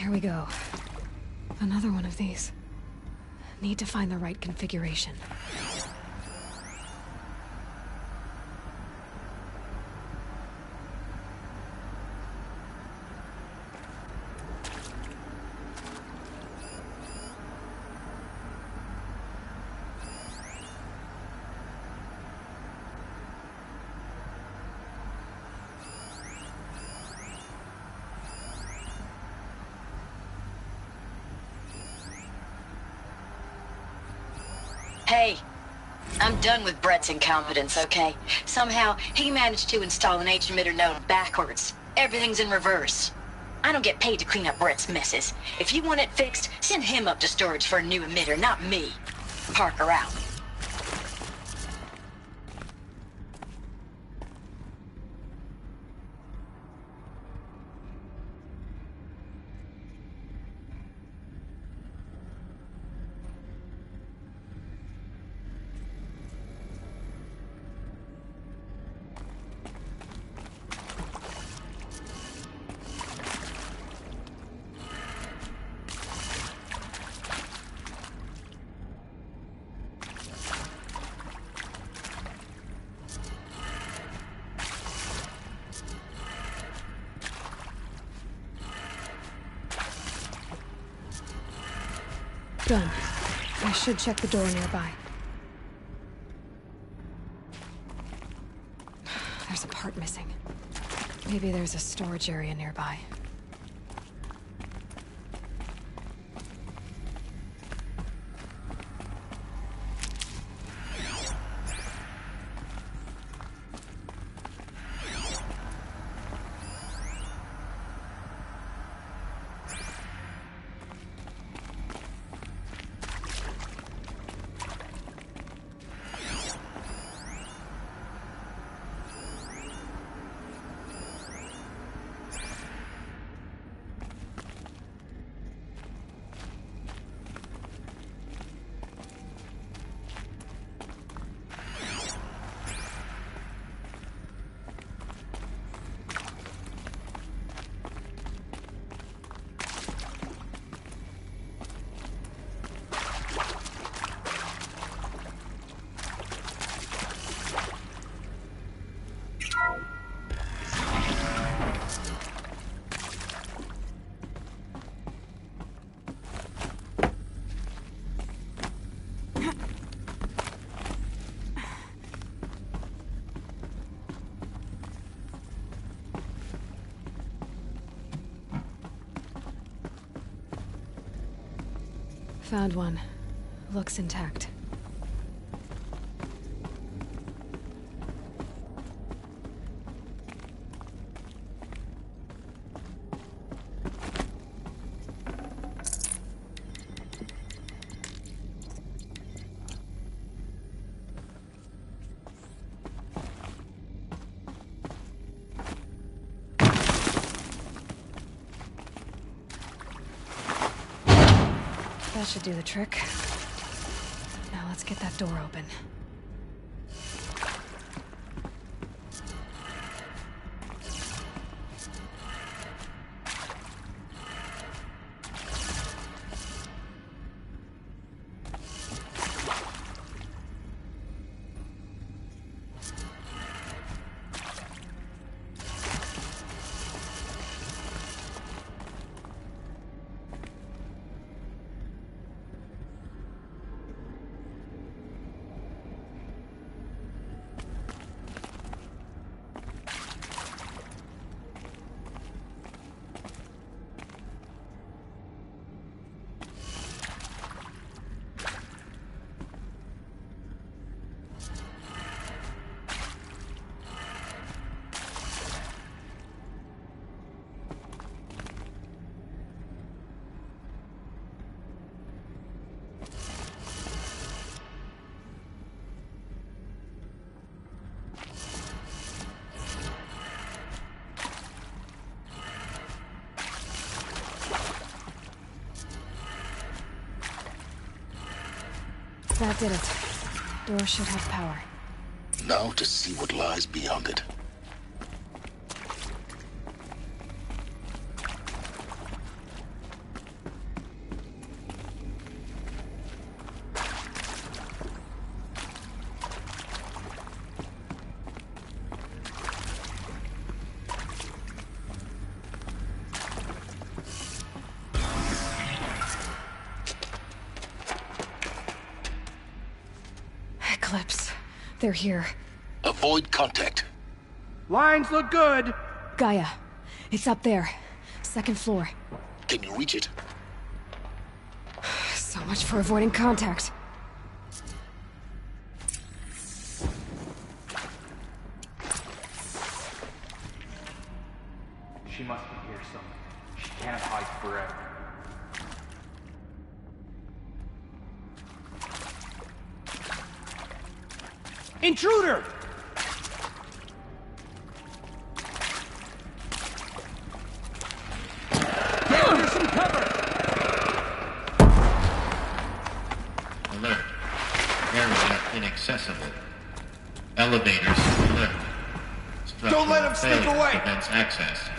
Here we go. Another one of these. Need to find the right configuration. Hey, I'm done with Brett's incompetence, okay? Somehow, he managed to install an H-emitter node backwards. Everything's in reverse. I don't get paid to clean up Brett's messes. If you want it fixed, send him up to storage for a new emitter, not me. Parker out. Done. I should check the door nearby. There's a part missing. Maybe there's a storage area nearby. Found one. Looks intact. That should do the trick. Now let's get that door open. That did it. Door should have power. Now to see what lies beyond it. Eclipse. They're here. Avoid contact. Lines look good. Gaia. It's up there. Second floor. Can you reach it? So much for avoiding contact. She must be here somewhere. She can't hide forever. Intruder! Get under some cover! Alert. Area inaccessible. Elevators alert. Don't let him sneak Failure away. Prevents access.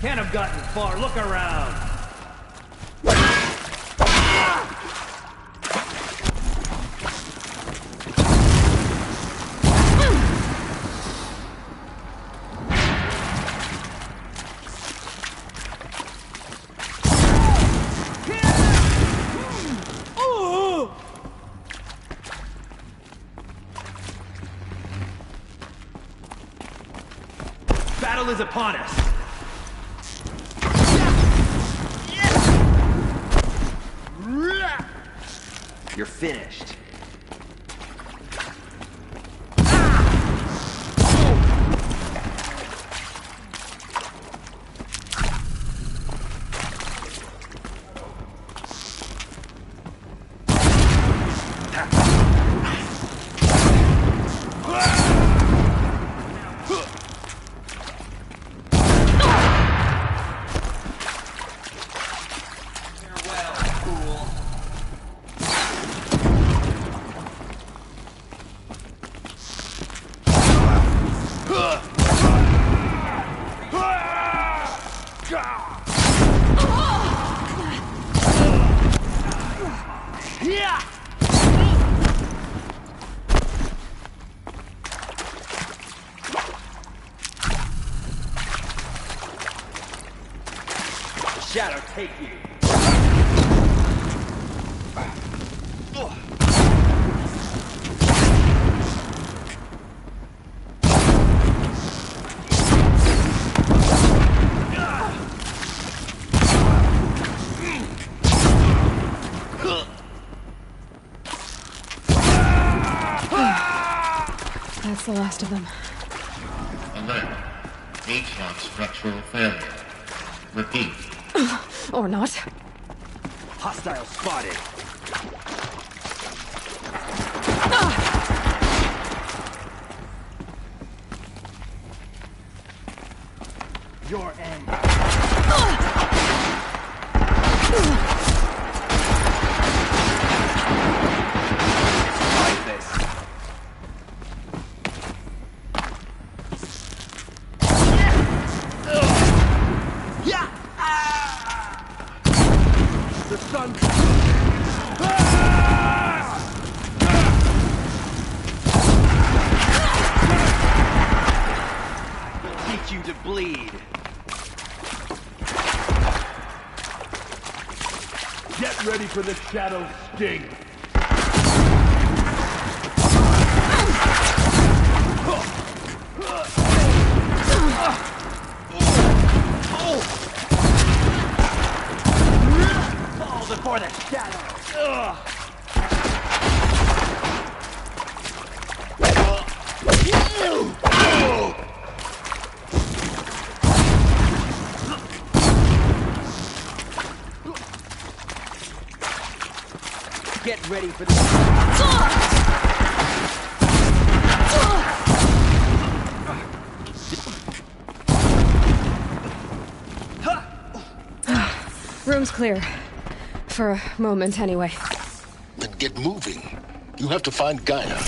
Can't have gotten far. Look around. Battle is upon us. You're finished. Shadow, take you. That's the last of them. Alert. H-lock structural failure. Repeat. Or not. Hostile spotted. Your end. Like this. Yeah. The sun. Teach you to bleed. Get ready for the shadow sting. Fall before the shadow. Get ready for the... Room's clear. For a moment, anyway. Then get moving. You have to find Gaia.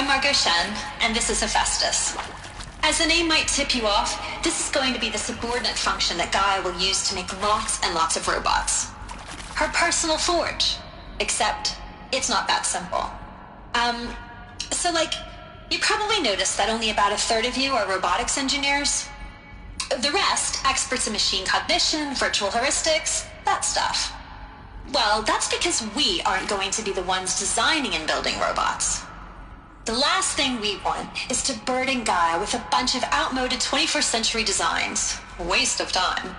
I'm Margot Shen, and this is Hephaestus. As the name might tip you off, this is going to be the subordinate function that Gaia will use to make lots and lots of robots. Her personal forge. Except, it's not that simple. You probably noticed that only about a third of you are robotics engineers. The rest, experts in machine cognition, virtual heuristics, that stuff. Well, that's because we aren't going to be the ones designing and building robots. The last thing we want is to burden Gaia with a bunch of outmoded 21st century designs. Waste of time.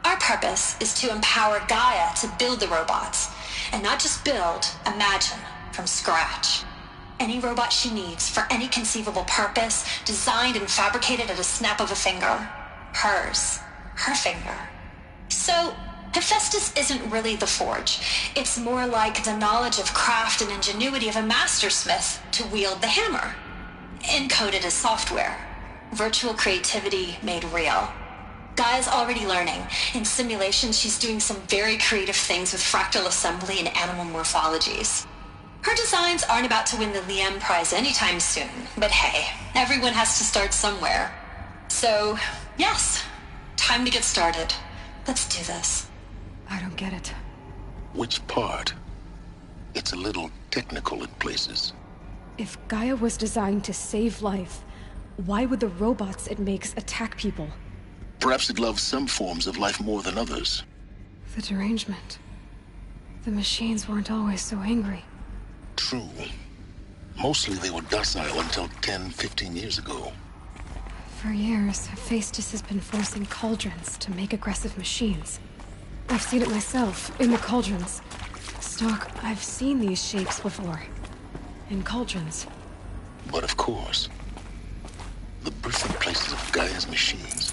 Our purpose is to empower Gaia to build the robots, and not just build, imagine, from scratch. Any robot she needs for any conceivable purpose, designed and fabricated at a snap of a finger. Hers. Her finger. So, Hephaestus isn't really the forge. It's more like the knowledge of craft and ingenuity of a mastersmith to wield the hammer. Encoded as software. Virtual creativity made real. Gaia's already learning. In simulations, she's doing some very creative things with fractal assembly and animal morphologies. Her designs aren't about to win the Liam Prize anytime soon, but hey, everyone has to start somewhere. So, yes, time to get started. Let's do this. I don't get it. Which part? It's a little technical in places. If Gaia was designed to save life, why would the robots it makes attack people? Perhaps it loves some forms of life more than others. The derangement. The machines weren't always so angry. True. Mostly they were docile until 10, 15 years ago. For years, Hephaestus has been forcing cauldrons to make aggressive machines. I've seen it myself, in the cauldrons. Stock, I've seen these shapes before. In cauldrons. But of course, the birthing places of Gaia's machines.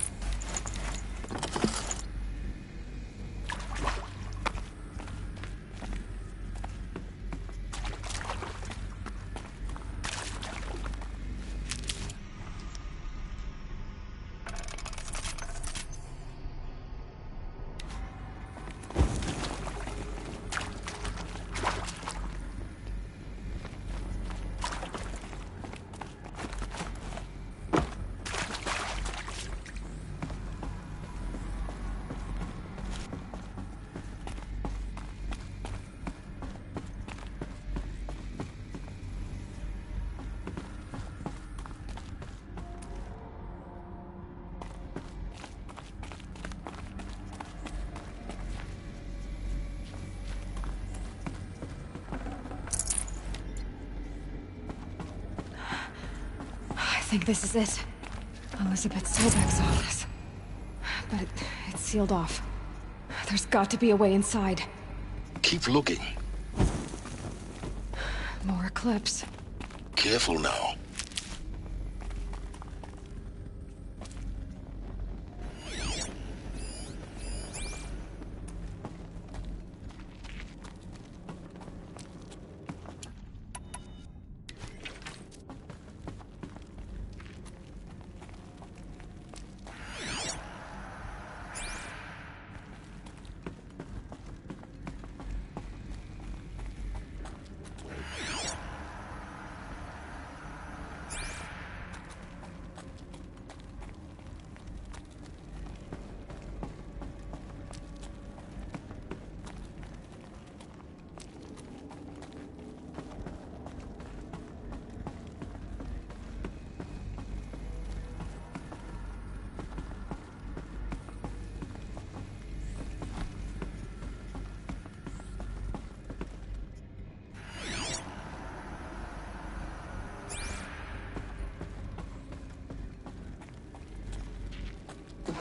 I think this is it. Elizabeth Sobeck's office. But it's sealed off. There's got to be a way inside. Keep looking. More clips. Careful now.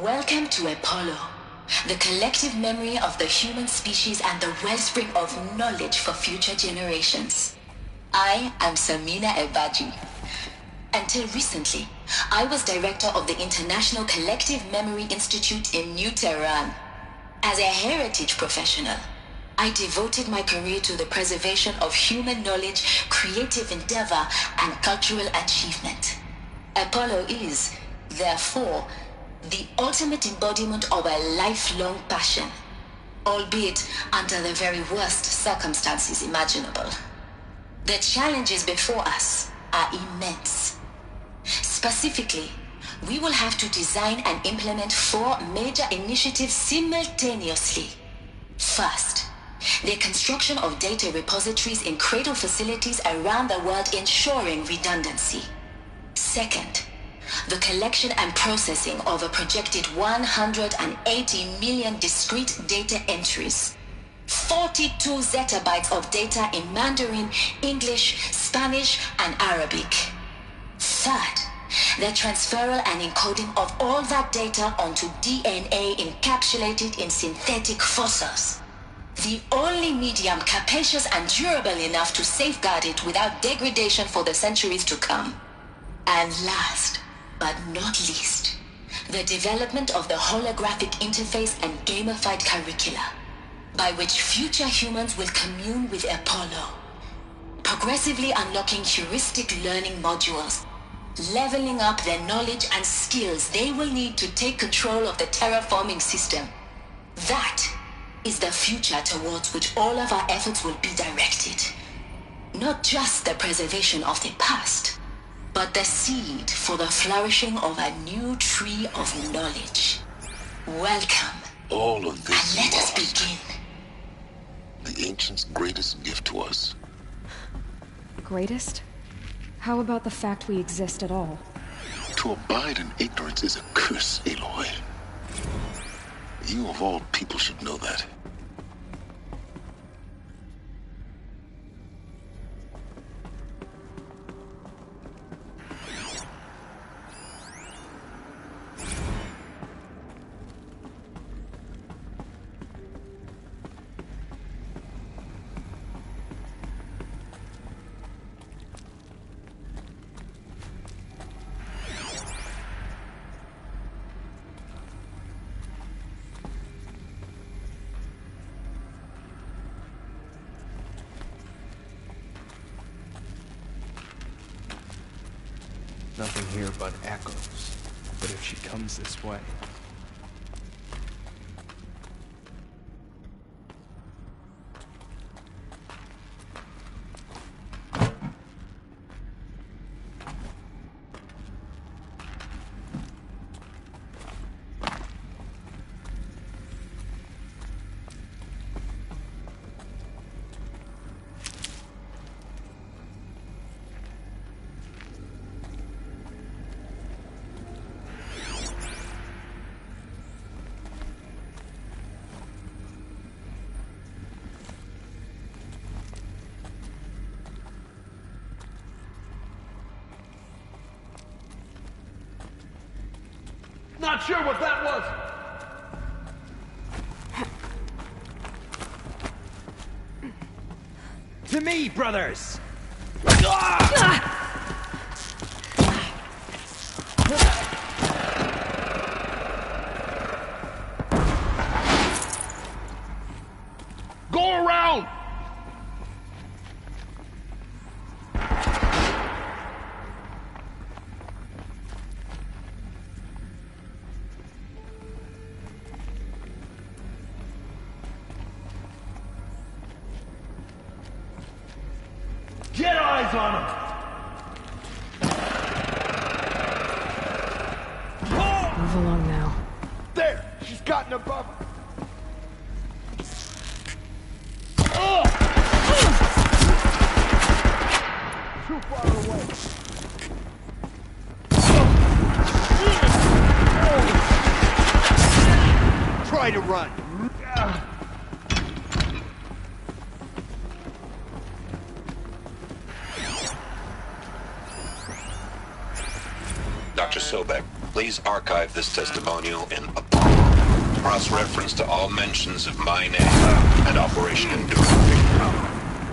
Welcome to Apollo, the collective memory of the human species and the wellspring of knowledge for future generations. I am Samina Ebaji. Until recently, I was director of the International Collective Memory Institute in New Tehran. As a heritage professional, I devoted my career to the preservation of human knowledge, creative endeavor, and cultural achievement. Apollo is, therefore, the ultimate embodiment of a lifelong passion, albeit under the very worst circumstances imaginable. The challenges before us are immense. Specifically, we will have to design and implement 4 major initiatives simultaneously. First, the construction of data repositories in cradle facilities around the world ensuring redundancy. Second, the collection and processing of a projected 180 million discrete data entries. 42 zettabytes of data in Mandarin, English, Spanish, and Arabic. Third, the transferal and encoding of all that data onto DNA encapsulated in synthetic fossils. The only medium capacious and durable enough to safeguard it without degradation for the centuries to come. And last, but not least, the development of the holographic interface and gamified curricula, by which future humans will commune with Apollo, progressively unlocking heuristic learning modules, leveling up the knowledge and skills they will need to take control of the terraforming system. That is the future towards which all of our efforts will be directed. Not just the preservation of the past, but the seed for the flourishing of a new tree of knowledge. Welcome. All of this And let us lost. begin. The ancients' greatest gift to us. Greatest? How about the fact we exist at all? To abide in ignorance is a curse, Aloy. You of all people should know that. Nothing here but echoes. But if she comes this way... Not sure what that was! To me, brothers! Go around! Get eyes on him! Move along now. There! She's gotten above her. Too far away. Try to run. Dr. Sobeck, please archive this testimonial in Apollo. Cross-reference to all mentions of my name and Operation Enduring.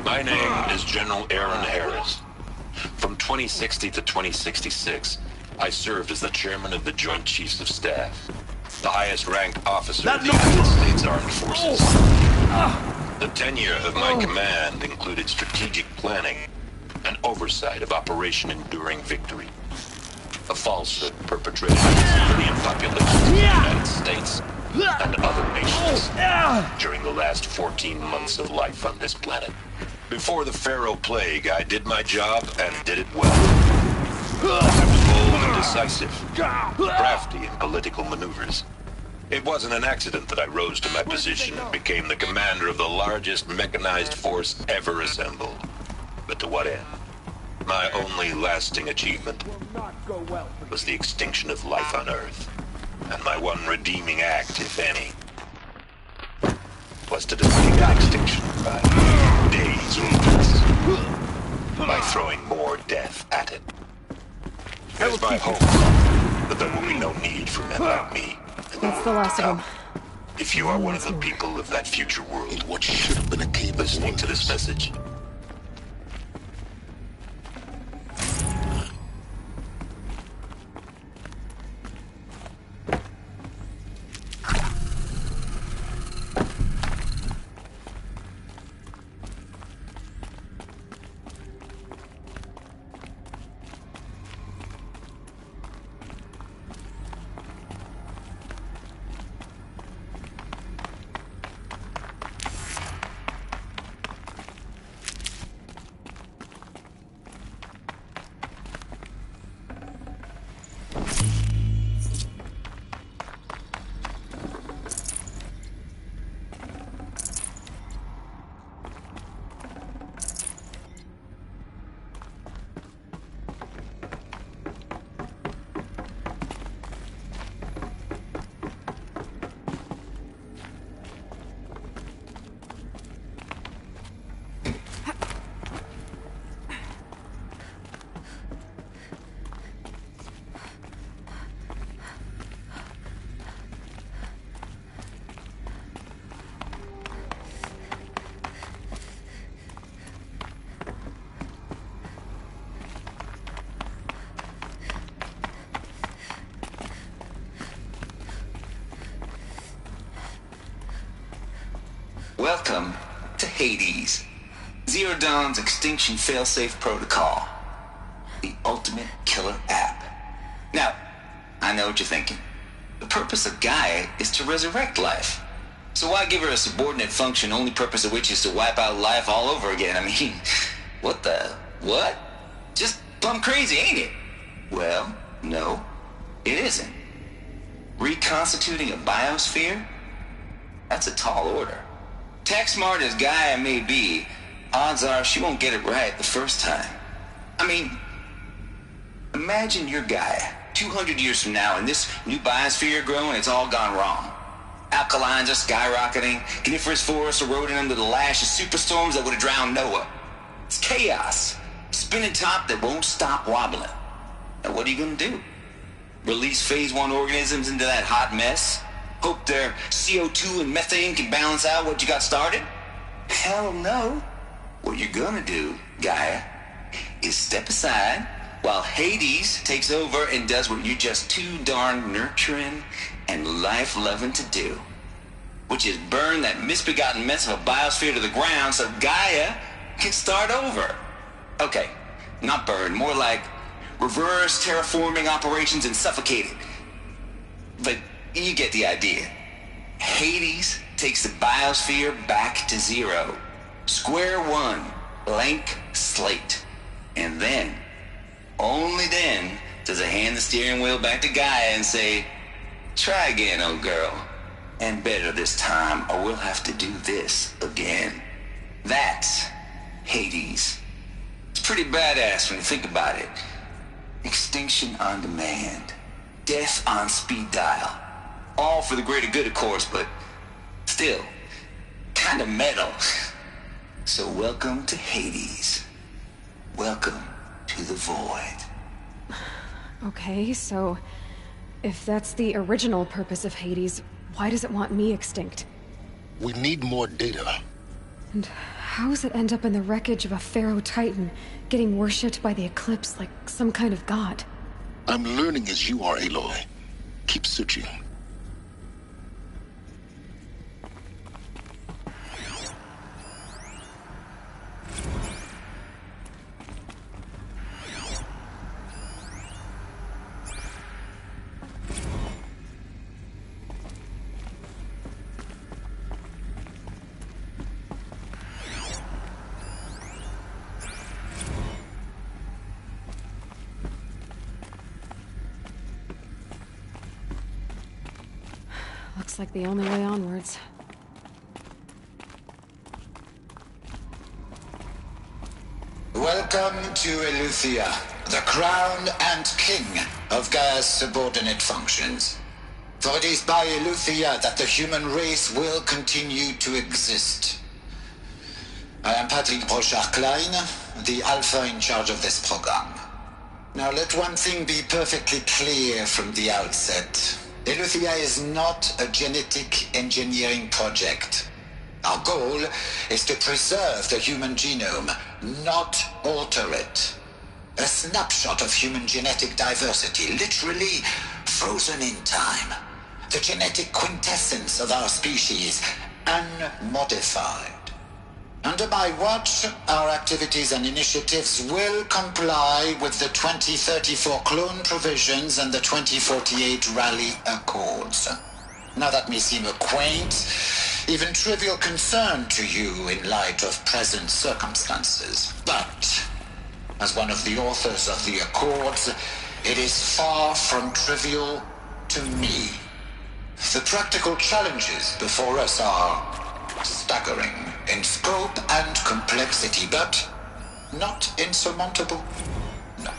My name is General Aaron Harris. From 2060 to 2066, I served as the chairman of the Joint Chiefs of Staff, the highest-ranked officer of the United States Armed Forces. The tenure of my command included strategic planning and oversight of Operation Enduring Victory, a falsehood perpetrated against the civilian population of the United States and other nations witnessed during the last 14 months of life on this planet. Before the Pharaoh Plague, I did my job and did it well. I was bold and decisive, crafty in political maneuvers. It wasn't an accident that I rose to my position and became the commander of the largest mechanized force ever assembled. But to what end? My only lasting achievement was the extinction of life on Earth. And my one redeeming act, if any, was to defeat that extinction by days or weeks, by throwing more death at it. There's my hope that there will be no need for men like me. That's the last of them. If you are one of the people of that future world, In what should have been a cave of listening to this wonders. message, Welcome to Hades, Zero Dawn's extinction failsafe protocol, the ultimate killer app. Now, I know what you're thinking. The purpose of Gaia is to resurrect life. So why give her a subordinate function, only purpose of which is to wipe out life all over again? I mean, what? Just plumb crazy, ain't it? Well, no, it isn't. Reconstituting a biosphere? That's a tall order. Tech smart as Gaia may be, odds are she won't get it right the first time. I mean, imagine you're Gaia, 200 years from now, and this new biosphere you're growing, it's all gone wrong. Alkalines are skyrocketing, coniferous forests eroding under the lash of superstorms that would have drowned Noah. It's chaos, spinning top that won't stop wobbling. Now what are you gonna do? Release phase 1 organisms into that hot mess? Hope their CO2 and methane can balance out what you got started? Hell no. What you're gonna do, Gaia, is step aside while Hades takes over and does what you're just too darn nurturing and life-loving to do, which is burn that misbegotten mess of a biosphere to the ground so Gaia can start over. Okay, not burn, more like reverse terraforming operations and suffocate it. But you get the idea. Hades takes the biosphere back to zero. Square one, blank slate. And then, only then, does it hand the steering wheel back to Gaia and say, try again, old girl. And better this time, or we'll have to do this again. That's Hades. It's pretty badass when you think about it. Extinction on demand. Death on speed dial. All for the greater good, of course, but still, kind of metal. So welcome to Hades. Welcome to the void. Okay, so if that's the original purpose of Hades, why does it want me extinct? We need more data. And how does it end up in the wreckage of a Pharaoh Titan, getting worshipped by the Eclipse like some kind of god? I'm learning as you are, Aloy. Keep searching. Looks like the only way onwards. Welcome to Eleuthia, the crown and king of Gaia's subordinate functions. For it is by Eleuthia that the human race will continue to exist. I am Patrick Brochard-Klein, the Alpha in charge of this program. Now let one thing be perfectly clear from the outset. Eleuthia is not a genetic engineering project. Our goal is to preserve the human genome, not alter it. A snapshot of human genetic diversity, literally frozen in time. The genetic quintessence of our species, unmodified. Under my watch, our activities and initiatives will comply with the 2034 clone provisions and the 2048 Rally Accords. Now that may seem a quaint, even trivial concern to you in light of present circumstances. But, as one of the authors of the Accords, it is far from trivial to me. The practical challenges before us are staggering in scope and complexity, but not insurmountable. No.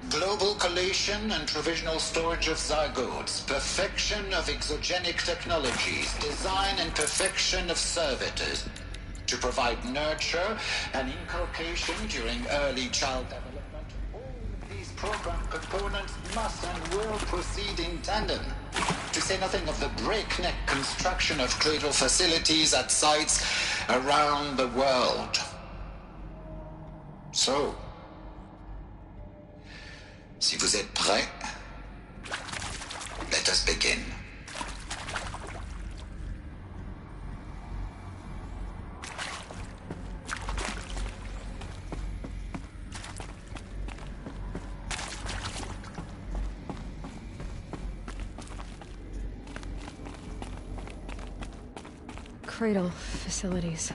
Global collation and provisional storage of zygotes, perfection of exogenic technologies, design and perfection of servitors to provide nurture and inculcation during early child development. All of these program components must and will proceed in tandem. To say nothing of the breakneck construction of cradle facilities at sites around the world. So, si vous êtes prêts, let us begin. Cradle facilities.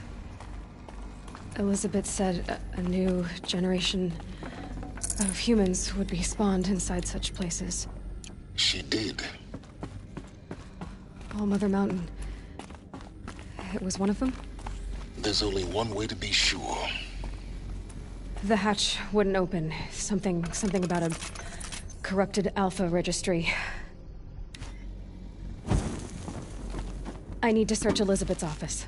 Elizabeth said a new generation of humans would be spawned inside such places. She did. All Mother Mountain. It was one of them? There's only one way to be sure. The hatch wouldn't open. Something about a corrupted Alpha registry. I need to search Elizabeth's office.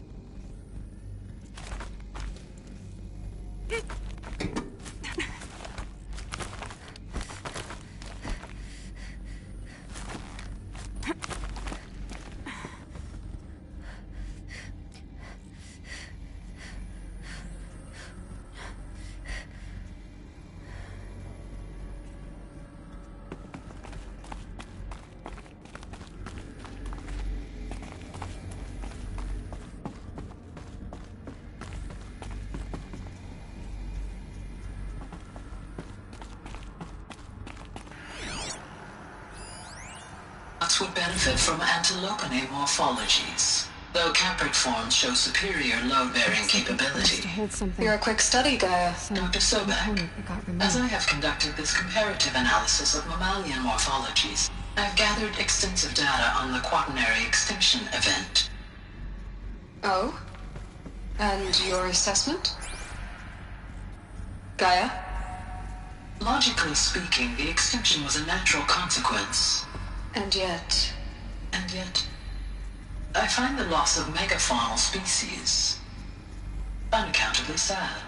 Would benefit from antilopine morphologies, though caprid forms show superior load-bearing capability. You're a quick study, Gaia. Dr. Sobeck, as I have conducted this comparative analysis of mammalian morphologies, I have gathered extensive data on the quaternary extinction event. Oh? And your assessment? Gaia? Logically speaking, the extinction was a natural consequence. And yet, I find the loss of megafaunal species unaccountably sad.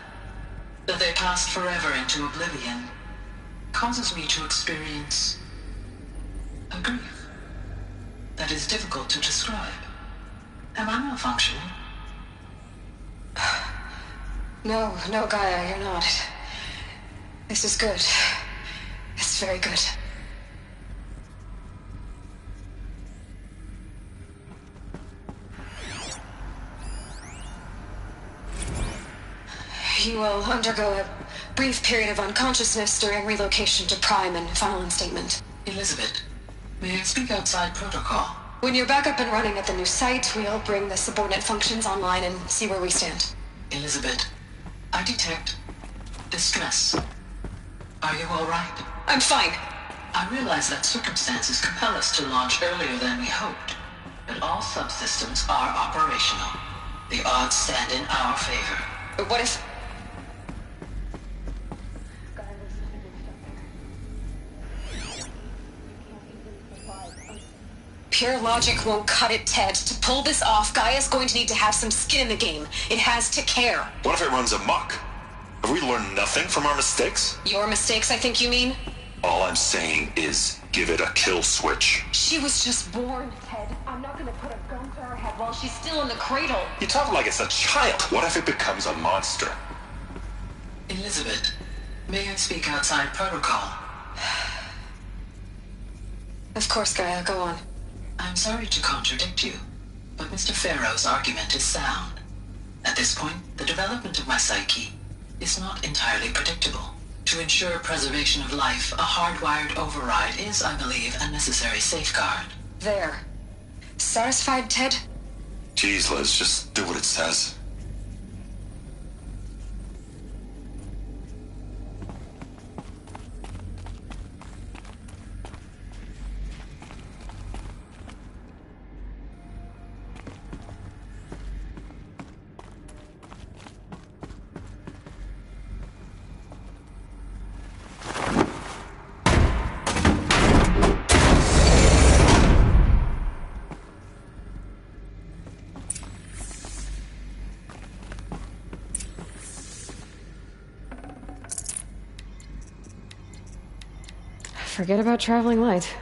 That they passed forever into oblivion causes me to experience a grief that is difficult to describe. Am I malfunctioning? No, Gaia, you're not. This is good. It's very good. You will undergo a brief period of unconsciousness during relocation to Prime and final instatement. Elizabeth, may I speak outside protocol? When you're back up and running at the new site, we'll bring the subordinate functions online and see where we stand. Elizabeth, I detect distress. Are you all right? I'm fine. I realize that circumstances compel us to launch earlier than we hoped, but and all subsystems are operational. The odds stand in our favor. But what if... Pure logic won't cut it, Ted. To pull this off, Gaia's going to need to have some skin in the game. It has to care. What if it runs amok? Have we learned nothing from our mistakes? Your mistakes, I think you mean? All I'm saying is, give it a kill switch. She was just born, Ted. I'm not gonna put a gun to her head while she's still in the cradle. You talk like it's a child. What if it becomes a monster? Elizabeth, may I speak outside protocol? Of course, Gaia, go on. I'm sorry to contradict you, but Mr. Farrow's argument is sound. At this point, the development of my psyche is not entirely predictable. To ensure preservation of life, a hardwired override is, I believe, a necessary safeguard. There. Satisfied, Ted? Jeez, Liz, just do what it says. Forget about traveling light.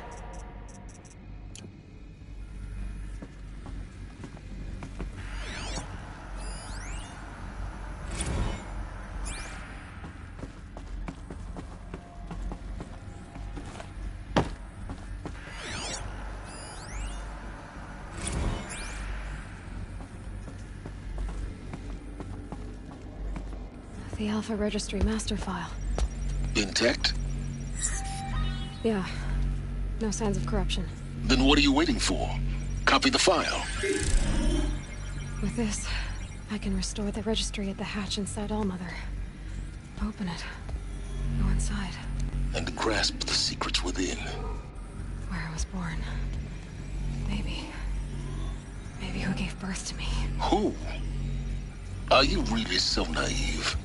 The Alpha Registry master file. Intact? Yeah. No signs of corruption. Then what are you waiting for? Copy the file. With this, I can restore the registry at the hatch inside Allmother. Open it. Go inside. And grasp the secrets within. Where I was born. Maybe who gave birth to me. Who? Are you really so naive?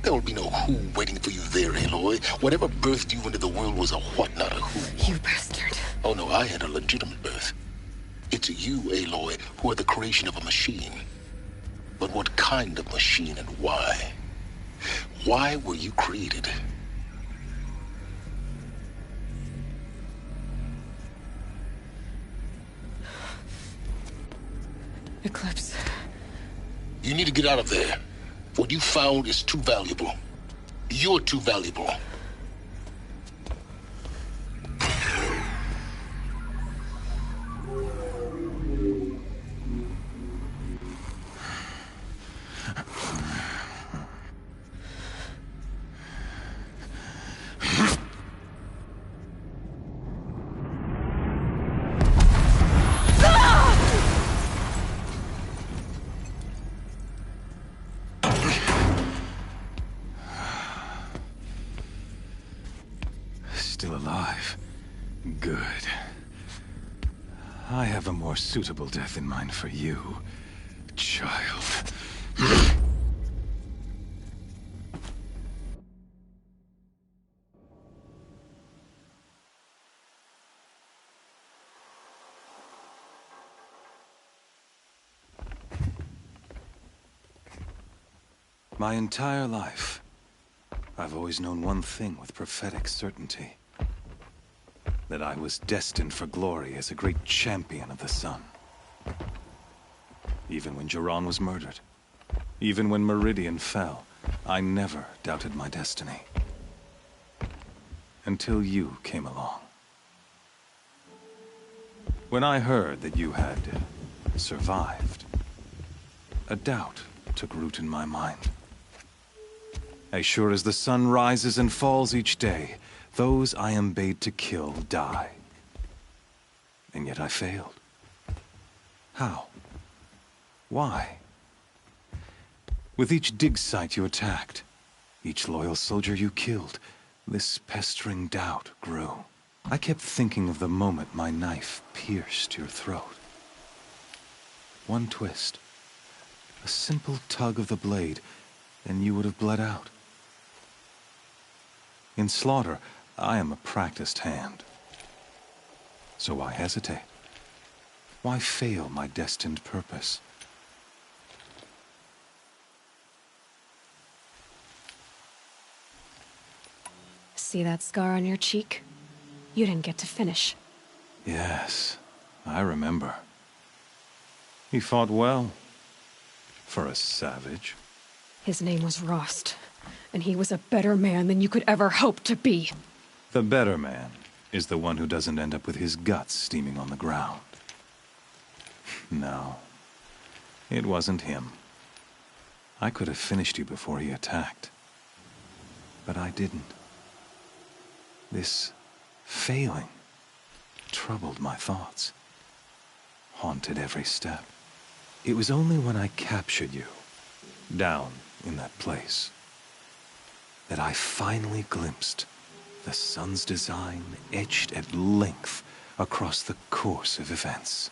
There will be no who waiting for you there, Aloy. Whatever birthed you into the world was a what, not a who. You bastard. Oh no, I had a legitimate birth. It's you, Aloy, who are the creation of a machine. But what kind of machine and why? Why were you created? Eclipse. You need to get out of there. What you found is too valuable. You're too valuable. Still alive. Good. I have a more suitable death in mind for you, child. My entire life, I've always known one thing with prophetic certainty. That I was destined for glory as a great champion of the sun. Even when Jiran was murdered, even when Meridian fell, I never doubted my destiny. Until you came along. When I heard that you had survived, a doubt took root in my mind. As sure as the sun rises and falls each day, those I am bade to kill die. And yet I failed. How? Why? With each dig site you attacked, each loyal soldier you killed, this pestering doubt grew. I kept thinking of the moment my knife pierced your throat. One twist. A simple tug of the blade, and you would have bled out. In slaughter, I am a practiced hand. So why hesitate? Why fail my destined purpose? See that scar on your cheek? You didn't get to finish. Yes, I remember. He fought well. For a savage. His name was Rost, and he was a better man than you could ever hope to be. The better man is the one who doesn't end up with his guts steaming on the ground. No, it wasn't him. I could have finished you before he attacked. But I didn't. This failing troubled my thoughts, haunted every step. It was only when I captured you, down in that place, that I finally glimpsed the sun's design etched at length across the course of events.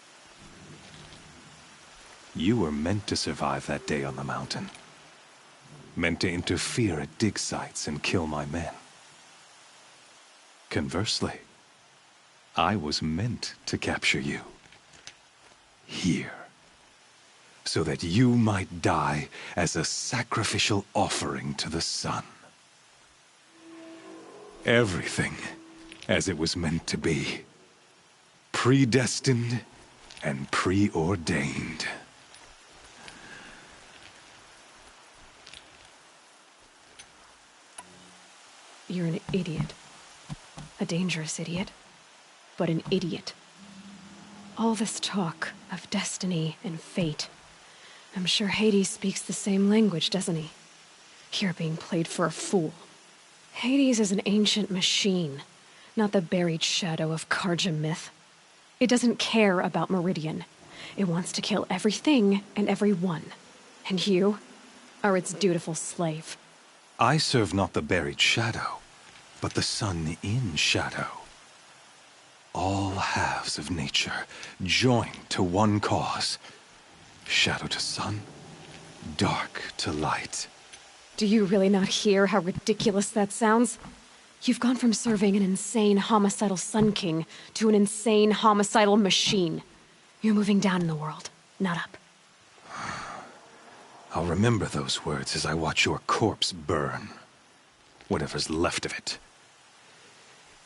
You were meant to survive that day on the mountain. Meant to interfere at dig sites and kill my men. Conversely, I was meant to capture you. Here. So that you might die as a sacrificial offering to the sun. Everything as it was meant to be. Predestined and preordained. You're an idiot. A dangerous idiot, but an idiot. All this talk of destiny and fate. I'm sure Hades speaks the same language, doesn't he? You're being played for a fool. Hades is an ancient machine, not the buried shadow of Karja myth. It doesn't care about Meridian. It wants to kill everything and everyone. And you are its dutiful slave. I serve not the buried shadow, but the sun in shadow. All halves of nature joined to one cause. Shadow to sun, dark to light. Do you really not hear how ridiculous that sounds? You've gone from serving an insane homicidal Sun King to an insane homicidal machine. You're moving down in the world, not up. I'll remember those words as I watch your corpse burn. Whatever's left of it.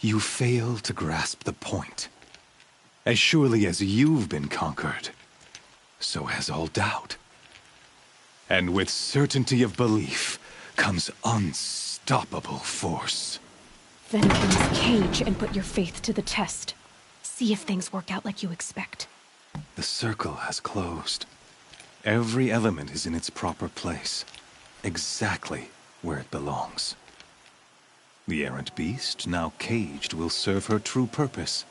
You fail to grasp the point. As surely as you've been conquered, so has all doubt. And with certainty of belief comes unstoppable force. Then open this cage and put your faith to the test. See if things work out like you expect. The circle has closed. Every element is in its proper place, exactly where it belongs. The errant beast, now caged, will serve her true purpose.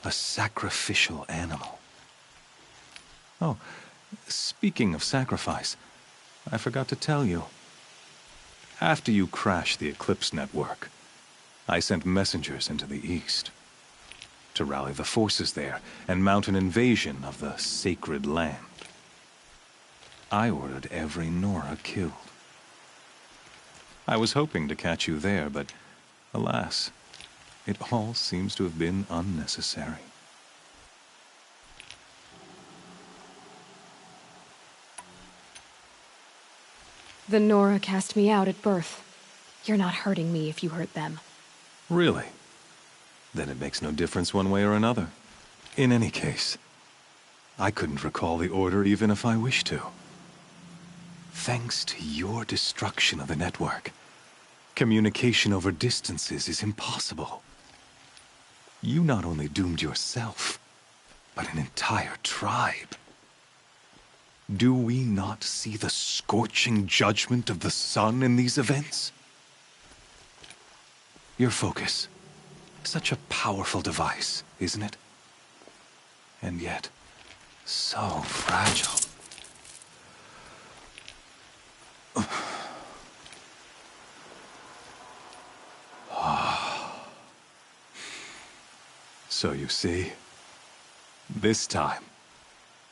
A sacrificial animal. Oh, speaking of sacrifice, I forgot to tell you. After you crashed the Eclipse network, I sent messengers into the east to rally the forces there and mount an invasion of the sacred land. I ordered every Nora killed. I was hoping to catch you there, but alas, it all seems to have been unnecessary. The Nora cast me out at birth. You're not hurting me if you hurt them. Really? Then it makes no difference one way or another. In any case, I couldn't recall the order even if I wished to. Thanks to your destruction of the network, communication over distances is impossible. You not only doomed yourself, but an entire tribe. Do we not see the scorching judgment of the sun in these events? Your focus. Such a powerful device, isn't it? And yet, so fragile. So you see, this time,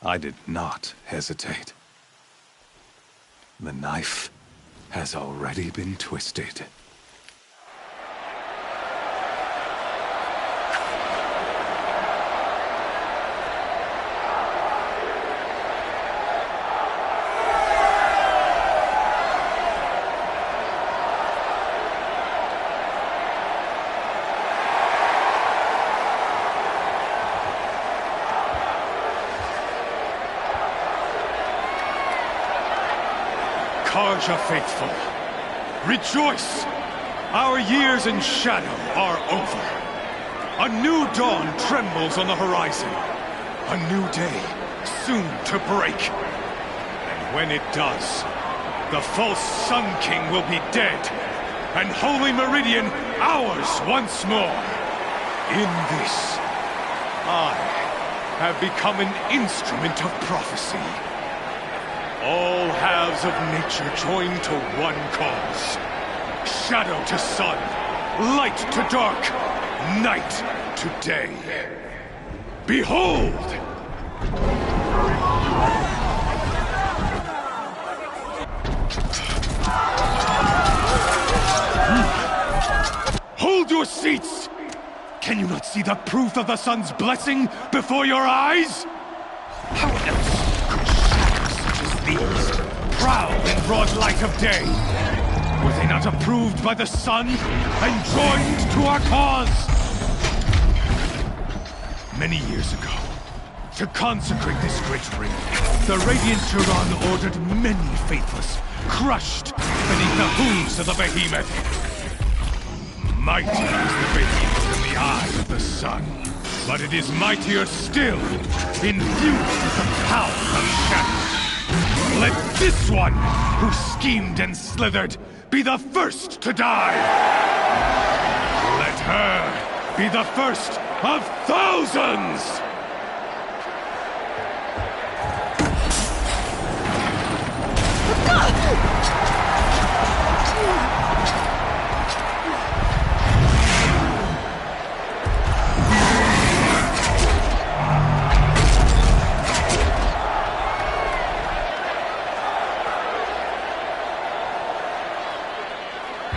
I did not hesitate. The knife has already been twisted. Karja faithful, rejoice! Our years in shadow are over. A new dawn trembles on the horizon. A new day soon to break. And when it does, the false Sun King will be dead, and Holy Meridian ours once more. In this, I have become an instrument of prophecy. All halves of nature join to one cause. Shadow to sun, light to dark, night to day. Behold! Hold your seats! Can you not see the proof of the sun's blessing before your eyes? How else could shadows such as these prowl in broad light of day? Were they not approved by the sun and joined to our cause? Many years ago, to consecrate this great ring, the Radiant Turan ordered many faithless, crushed beneath the hooves of the behemoth. Mighty is the behemoth in the eye of the sun, but it is mightier still, infused with the power of shadow. Let this one, who schemed and slithered, be the first to die! Let her be the first of thousands!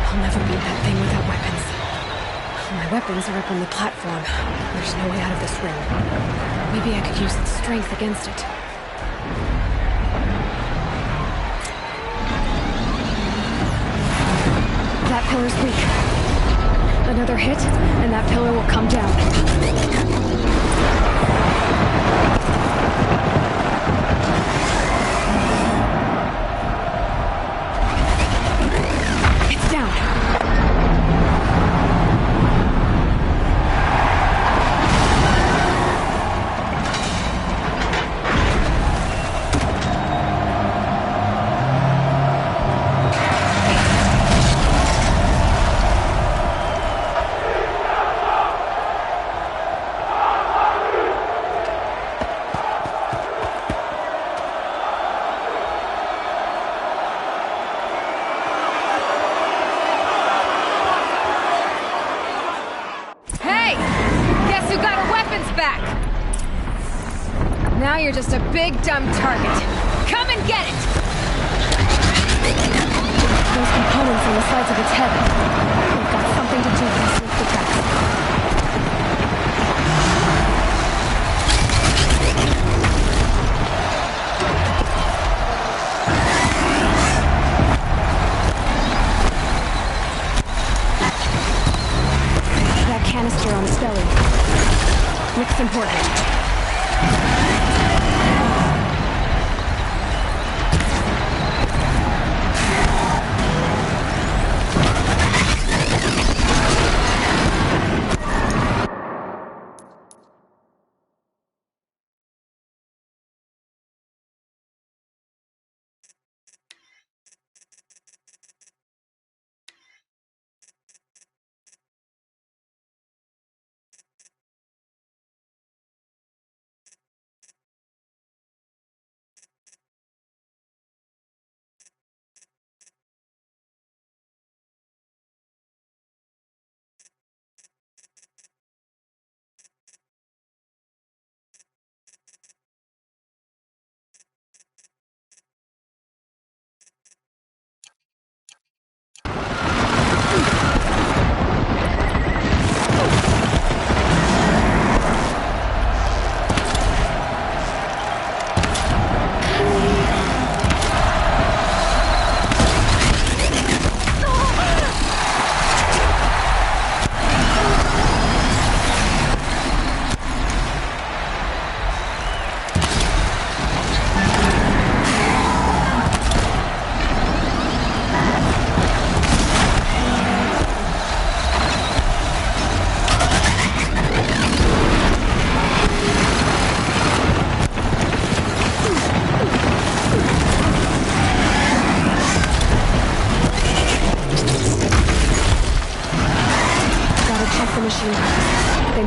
I'll never beat that thing without weapons. My weapons are up on the platform. There's no way out of this ring. Maybe I could use its strength against it. That pillar's weak. Another hit, and that pillar will come down. It's down. Now you're just a big, dumb target. Come and get it! Those components on the sides of its head. They've got something to do with the sneak attacks. That canister on its belly. Looks important.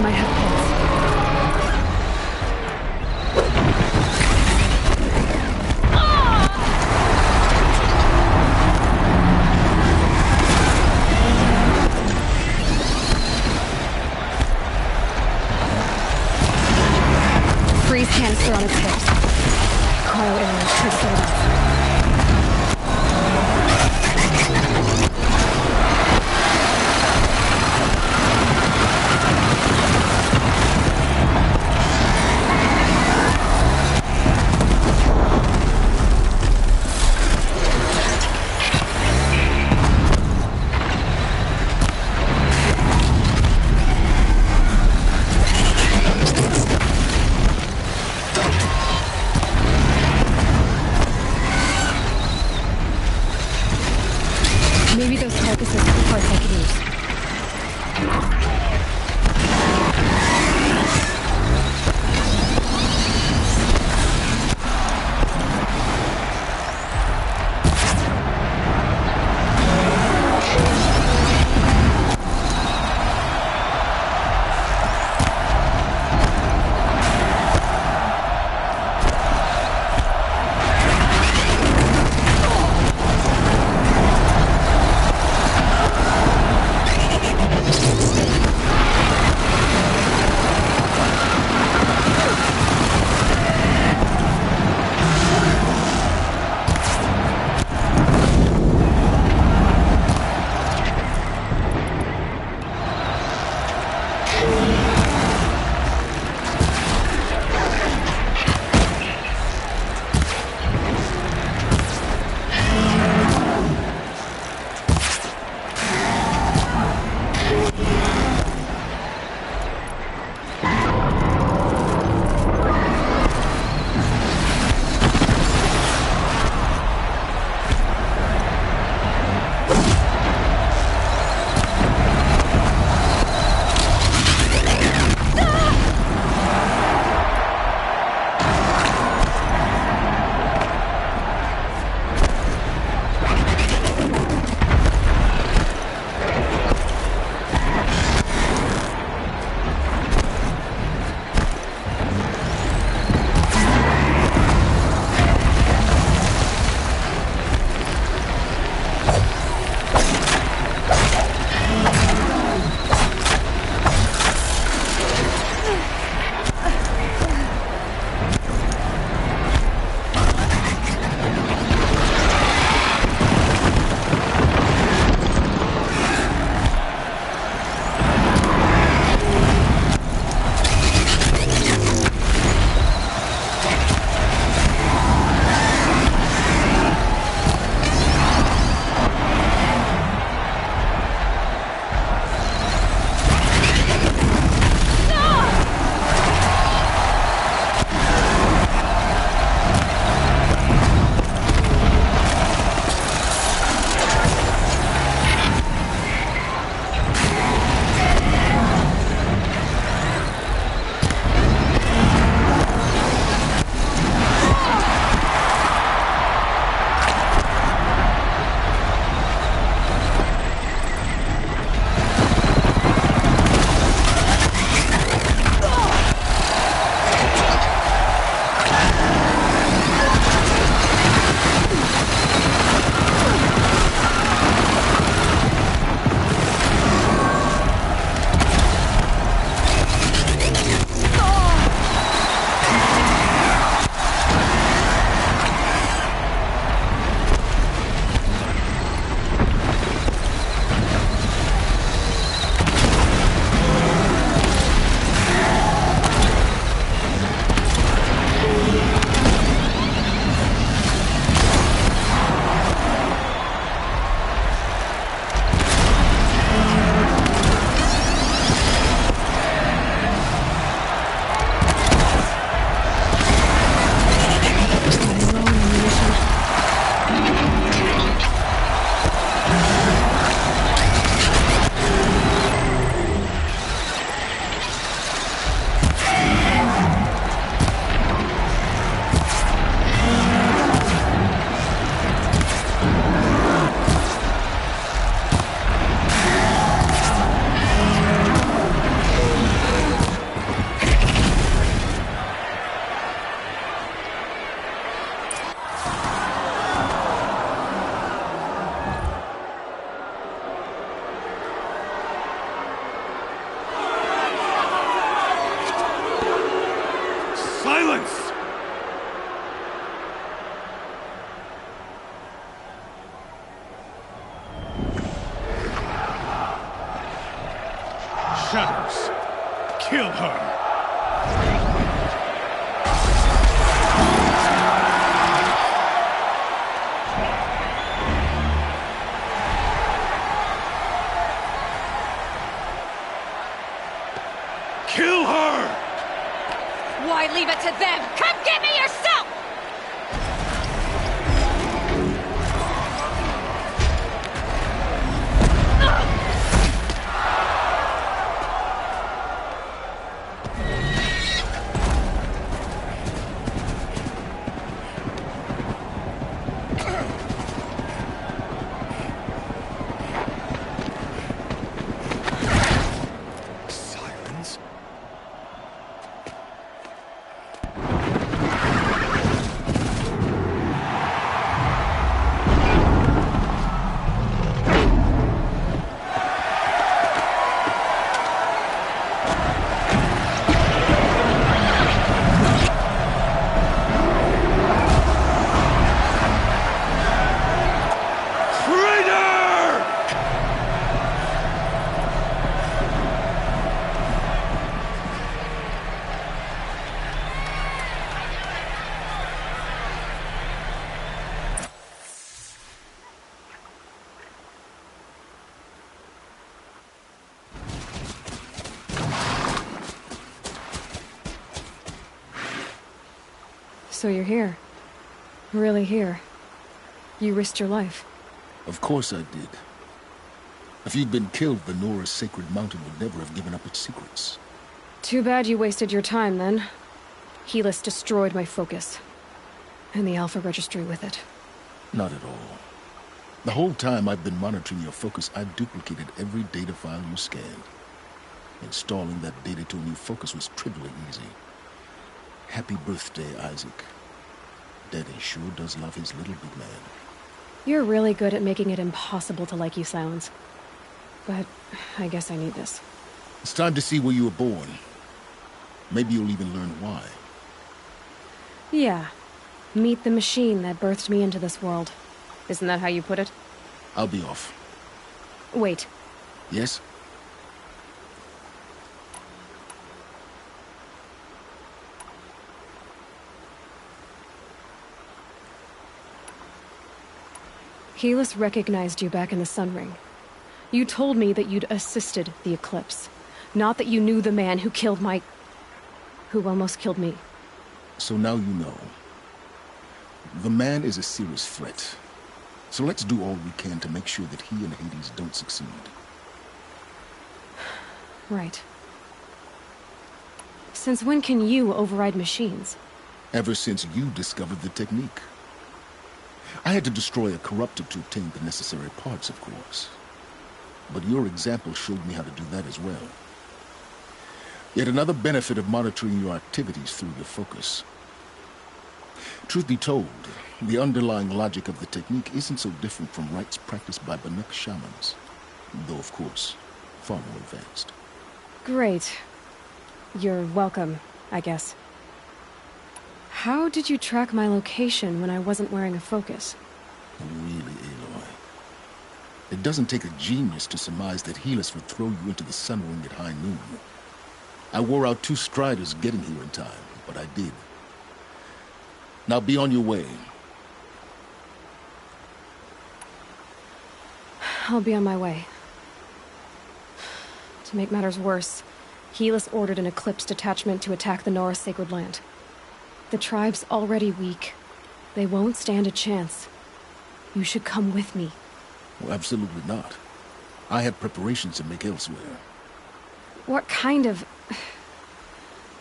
might have pulse. Freeze canister on its hips. Cryo arrows should set it off. Maybe those carcasses have parts I could use. shadows. Kill her. Kill her! Why leave it to them? Come get me yourself! Sirens? Traitor! So you're here. Really here. You risked your life. Of course I did. If you'd been killed, the Nora's sacred mountain would never have given up its secrets. Too bad you wasted your time, then. Helis destroyed my focus. And the Alpha Registry with it. Not at all. The whole time I've been monitoring your focus, I've duplicated every data file you scanned. Installing that data to a new focus was trivially easy. Happy birthday, Isaac. Daddy sure does love his little big man. You're really good at making it impossible to like you, Sylens. But I guess I need this. It's time to see where you were born. Maybe you'll even learn why. Yeah. Meet the machine that birthed me into this world. Isn't that how you put it? I'll be off. Wait. Yes? Helis recognized you back in the Sun Ring. You told me that you'd assisted the Eclipse. Not that you knew the man who killed who almost killed me. So now you know. The man is a serious threat. So let's do all we can to make sure that he and Hades don't succeed. Right. Since when can you override machines? Ever since you discovered the technique. I had to destroy a corruptor to obtain the necessary parts, of course. But your example showed me how to do that as well. Yet another benefit of monitoring your activities through your focus. Truth be told, the underlying logic of the technique isn't so different from rites practiced by Banuk shamans. Though, of course, far more advanced. Great. You're welcome, I guess. How did you track my location when I wasn't wearing a focus? Really, Aloy? It doesn't take a genius to surmise that Helis would throw you into the Sun Ring at high noon. I wore out 2 striders getting here in time, but I did. Now be on your way. I'll be on my way. To make matters worse, Helis ordered an Eclipse detachment to attack the Nora Sacred Land. The tribe's already weak. They won't stand a chance. You should come with me. Well, absolutely not. I have preparations to make elsewhere. What kind of...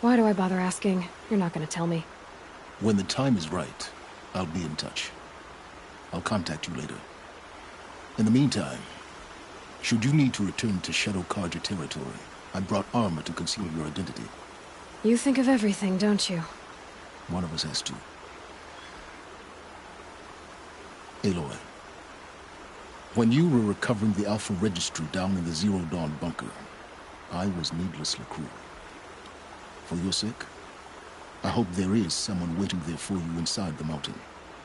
Why do I bother asking? You're not gonna tell me. When the time is right, I'll be in touch. I'll contact you later. In the meantime, should you need to return to Shadow Karja territory, I brought armor to conceal your identity. You think of everything, don't you? One of us has to. Aloy, when you were recovering the Alpha Registry down in the Zero Dawn bunker, I was needlessly cruel. For your sake, I hope there is someone waiting there for you inside the mountain.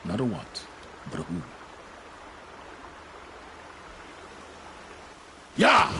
Not a what, but a who. Yeah!